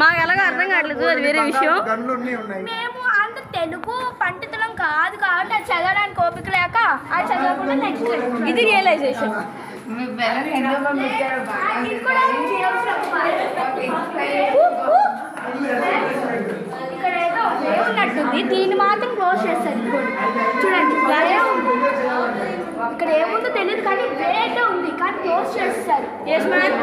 మాకు ఎలాగో అర్థం కావట్లేదు, అది వేరే విషయం. మేము అంత తెలుగు పండితులం కాదు కాబట్టి అది చదవడానికి ఓపిక లేక అది చదవకుండా నెక్స్ట్ ఇది రియలైజేషన్. ఇక్కడ ఏదో ఉన్నట్టుంది, దీన్ని మాత్రం క్లోజ్ చేస్తారు. చూడండి ఇక్కడ ఏముందో తెలియదు కానీ వేరే ఉంది కానీ క్లోజ్ చేస్తారు. Yes ma'am.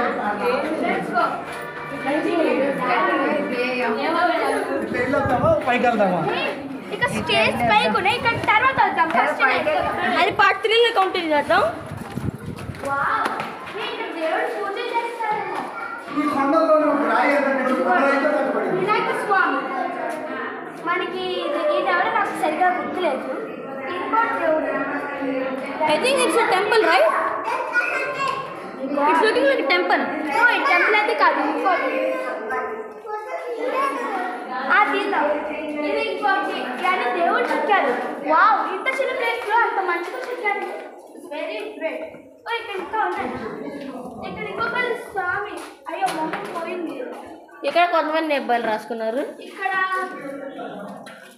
ఇక స్టేజ్ పైకి ఉన్నాయి, ఇక్కడ తర్వాత వెళ్తాం. ఫస్ట్ అది పార్ట్ 3లో కంటిన్యూ చేద్దాం. దేవుడు పూజ చేస్తారు. వినాయక స్వామి మనకి ఇది ఎవరో నాకు సరిగా గుర్తులేదు. I think it's a temple, right? It's looking like a temple. No, it temple అయితే కాదు, ఇంకోటి. ఇది ఇంకోటి కానీ దేవుడు చెక్కారు. వావ్, ఇంత చిన్న ప్లేస్లో అంత మంచిగా చెక్కారు. Very great. ఇక్కడ ఇంకా ఉన్నాయి. ఇక్కడ ఇంకొక స్వామి. అయ్యో మొహం పోయింది. ఇక్కడ కొంతమంది నెబ్బాలు రాసుకున్నారు.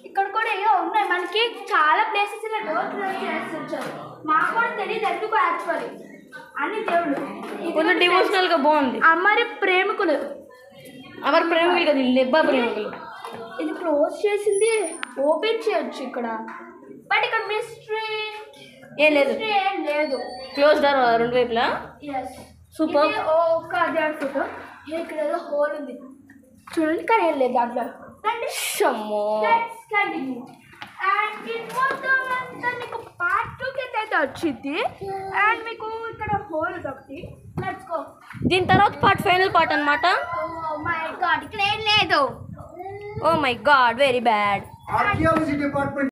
ఇక్కడ కూడా ఏవో ఉన్నాయి. మనకి చాలా ప్లేసెస్ ఇలా డోర్ క్లోజ్ చేసి వచ్చారు. మాకు కూడా తెలియదు ఎందుకు యాక్చువల్లీ అన్ని దేవుడు. కొంచెం డివోషనల్గా బాగుంది. అమరి ప్రేమికులు కదా, నెబ్బా ప్రేమికులు. ఇది క్లోజ్ చేసింది, ఓపెన్ చేయొచ్చు ఇక్కడ. బట్ ఇక్కడ మిస్టరీ ఏం లేదు, క్లోజ్ డార్ రెండు వైపులా. సూపర్. ఒక దేవుడి ఫోటో. ఇక్కడ ఏదో హోల్ ఉంది చూడండి, కానీ ఏం లేదు దాంట్లో. అండ్ మీకు పార్ట్ 2 కింద అయితే వచ్చింది. అండ్ మీకు ఇక్కడ హోల్ ఒకటి. Let's go. దీని తర్వాత ఫైనల్ పార్ట్ అనమాట. ఓ మై గాడ్, ఇక్కడ ఏం లేదు. Oh my God, very bad. Archaeology department